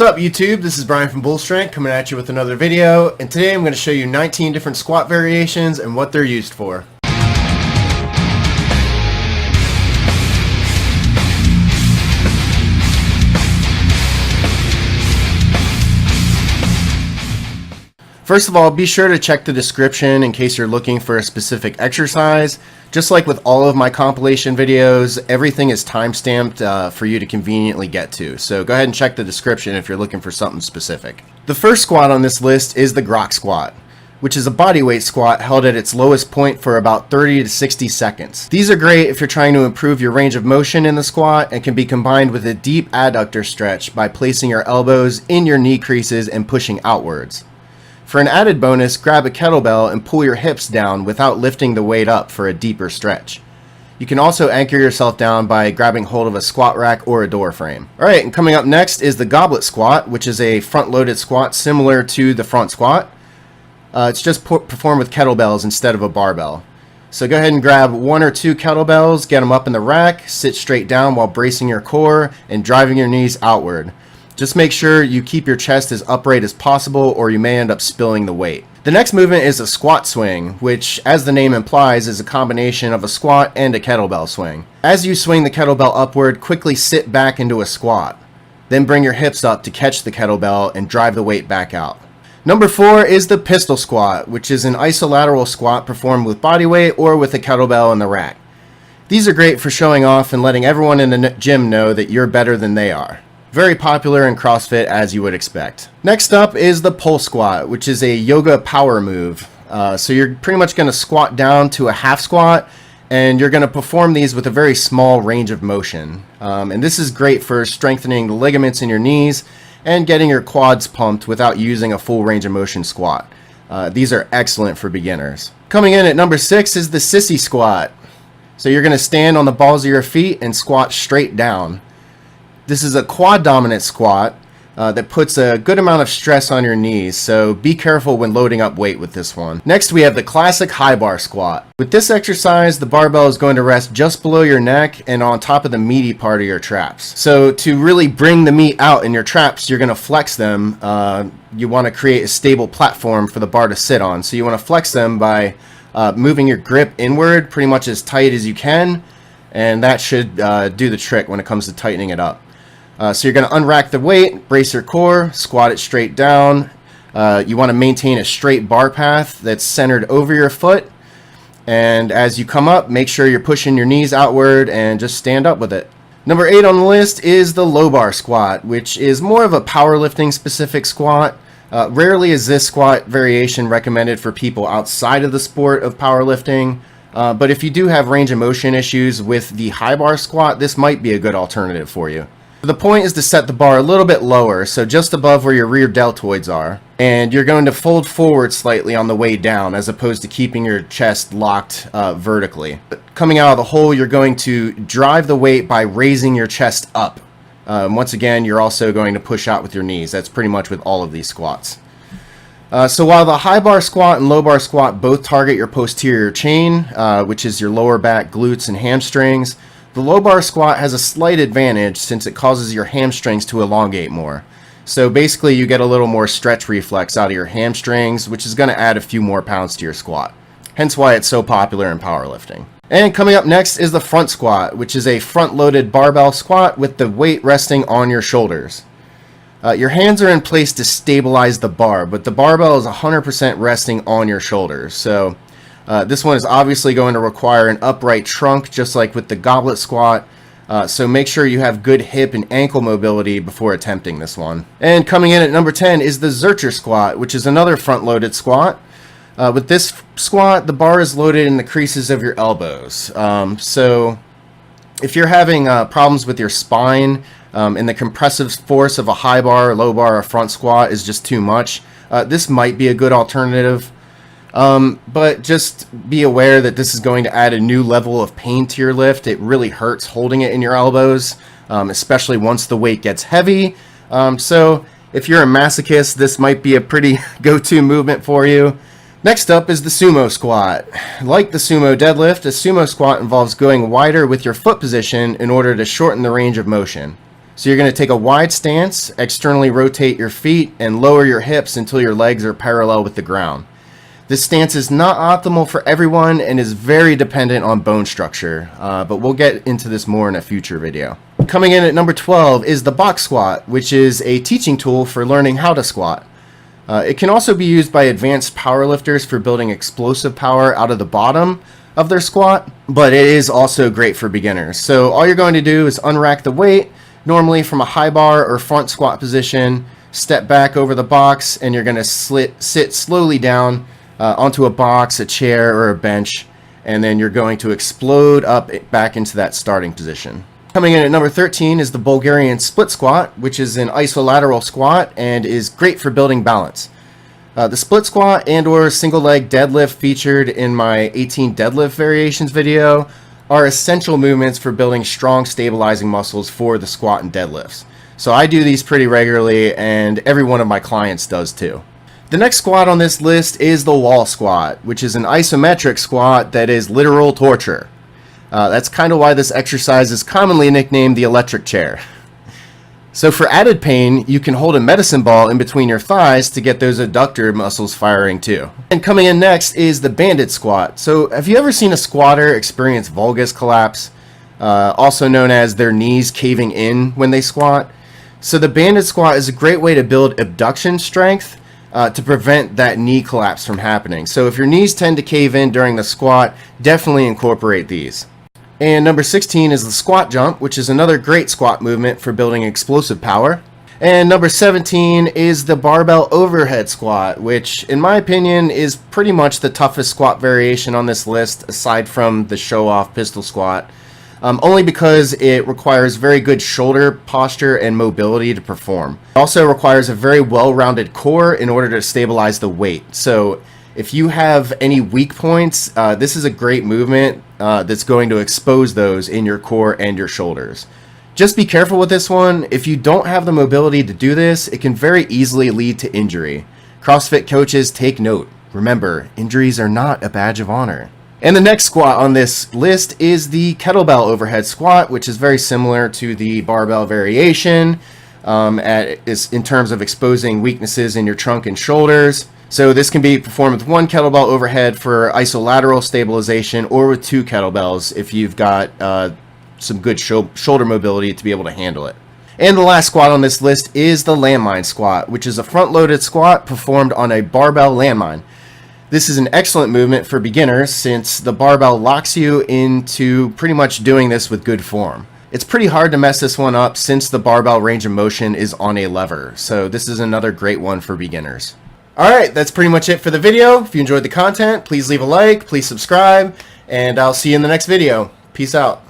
What's up YouTube? This is Brian from Bull Strength coming at you with another video, and today I'm going to show you 19 different squat variations and what they're used for. First of all, be sure to check the description in case you're looking for a specific exercise. Just like with all of my compilation videos, everything is time-stamped for you to conveniently get to. So go ahead and check the description if you're looking for something specific. The first squat on this list is the Grok Squat, which is a bodyweight squat held at its lowest point for about 30 to 60 seconds. These are great if you're trying to improve your range of motion in the squat and can be combined with a deep adductor stretch by placing your elbows in your knee creases and pushing outwards. For an added bonus, grab a kettlebell and pull your hips down without lifting the weight up for a deeper stretch. You can also anchor yourself down by grabbing hold of a squat rack or a door frame. Alright, and coming up next is the Goblet Squat, which is a front-loaded squat similar to the front squat. It's just performed with kettlebells instead of a barbell. So go ahead and grab one or two kettlebells, get them up in the rack, sit straight down while bracing your core and driving your knees outward. Just make sure you keep your chest as upright as possible or you may end up spilling the weight. The next movement is a squat swing, which, as the name implies, is a combination of a squat and a kettlebell swing. As you swing the kettlebell upward, quickly sit back into a squat. Then bring your hips up to catch the kettlebell and drive the weight back out. Number 4 is the pistol squat, which is an isolateral squat performed with body weight or with a kettlebell in the rack. These are great for showing off and letting everyone in the gym know that you're better than they are. Very popular in CrossFit, as you would expect. Next up is the pole squat, which is a yoga power move. So you're pretty much going to squat down to a half squat, and you're going to perform these with a very small range of motion. And this is great for strengthening the ligaments in your knees and getting your quads pumped without using a full range of motion squat. These are excellent for beginners. Coming in at number 6 is the Sissy Squat. So you're going to stand on the balls of your feet and squat straight down. This is a quad dominant squat that puts a good amount of stress on your knees, so be careful when loading up weight with this one. Next we have the classic high bar squat. With this exercise, the barbell is going to rest just below your neck and on top of the meaty part of your traps. So to really bring the meat out in your traps, you're going to flex them. You want to create a stable platform for the bar to sit on. So you want to flex them by moving your grip inward pretty much as tight as you can, and that should do the trick when it comes to tightening it up. So you're going to unrack the weight, brace your core, squat it straight down. You want to maintain a straight bar path that's centered over your foot. And as you come up, make sure you're pushing your knees outward and just stand up with it. Number 8 on the list is the low bar squat, which is more of a powerlifting specific squat. Rarely is this squat variation recommended for people outside of the sport of powerlifting. But if you do have range of motion issues with the high bar squat, this might be a good alternative for you. The point is to set the bar a little bit lower, so just above where your rear deltoids are, and you're going to fold forward slightly on the way down as opposed to keeping your chest locked vertically. Coming out of the hole, you're going to drive the weight by raising your chest up. Once again, you're also going to push out with your knees. That's pretty much with all of these squats. So while the high bar squat and low bar squat both target your posterior chain, which is your lower back, glutes, and hamstrings, the low bar squat has a slight advantage since it causes your hamstrings to elongate more. So basically you get a little more stretch reflex out of your hamstrings, which is going to add a few more pounds to your squat. Hence why it's so popular in powerlifting. And coming up next is the front squat, which is a front-loaded barbell squat with the weight resting on your shoulders. Your hands are in place to stabilize the bar, but the barbell is 100% resting on your shoulders. So this one is obviously going to require an upright trunk, just like with the Goblet Squat. So make sure you have good hip and ankle mobility before attempting this one. And coming in at number 10 is the Zercher Squat, which is another front-loaded squat. With this squat, the bar is loaded in the creases of your elbows. So if you're having problems with your spine and the compressive force of a high bar, low bar, or front squat is just too much, this might be a good alternative. But just be aware that this is going to add a new level of pain to your lift. It really hurts holding it in your elbows, especially once the weight gets heavy. So if you're a masochist, this might be a pretty go-to movement for you. Next up is the Sumo Squat. Like the Sumo deadlift, a Sumo Squat involves going wider with your foot position in order to shorten the range of motion. So you're going to take a wide stance, externally rotate your feet, and lower your hips until your legs are parallel with the ground. This stance is not optimal for everyone and is very dependent on bone structure, but we'll get into this more in a future video. Coming in at number 12 is the box squat, which is a teaching tool for learning how to squat. It can also be used by advanced powerlifters for building explosive power out of the bottom of their squat, but it is also great for beginners. So all you're going to do is unrack the weight, normally from a high bar or front squat position, step back over the box, and you're going to sit slowly down onto a box, a chair, or a bench, and then you're going to explode up back into that starting position. Coming in at number 13 is the Bulgarian split squat, which is an isolateral squat and is great for building balance. The split squat and or single leg deadlift featured in my 18 deadlift variations video are essential movements for building strong stabilizing muscles for the squat and deadlifts. So I do these pretty regularly, and every one of my clients does too. The next squat on this list is the wall squat, which is an isometric squat that is literal torture. That's kind of why this exercise is commonly nicknamed the electric chair. So for added pain, you can hold a medicine ball in between your thighs to get those adductor muscles firing too. And coming in next is the banded squat. So have you ever seen a squatter experience valgus collapse, also known as their knees caving in when they squat? So the banded squat is a great way to build abduction strength to prevent that knee collapse from happening. So if your knees tend to cave in during the squat, definitely incorporate these. And number 16 is the squat jump, which is another great squat movement for building explosive power. And number 17 is the barbell overhead squat, which in my opinion is pretty much the toughest squat variation on this list aside from the show-off pistol squat, only because it requires very good shoulder posture and mobility to perform. It also requires a very well-rounded core in order to stabilize the weight. So if you have any weak points, this is a great movement that's going to expose those in your core and your shoulders. Just be careful with this one. If you don't have the mobility to do this, it can very easily lead to injury. CrossFit coaches, take note. Remember, injuries are not a badge of honor. And the next squat on this list is the kettlebell overhead squat, which is very similar to the barbell variation in terms of exposing weaknesses in your trunk and shoulders. So this can be performed with one kettlebell overhead for isolateral stabilization, or with two kettlebells if you've got some good shoulder mobility to be able to handle it. And the last squat on this list is the landmine squat, which is a front-loaded squat performed on a barbell landmine. This is an excellent movement for beginners since the barbell locks you into pretty much doing this with good form. It's pretty hard to mess this one up since the barbell range of motion is on a lever, so this is another great one for beginners. Alright, that's pretty much it for the video. If you enjoyed the content, please leave a like, please subscribe, and I'll see you in the next video. Peace out.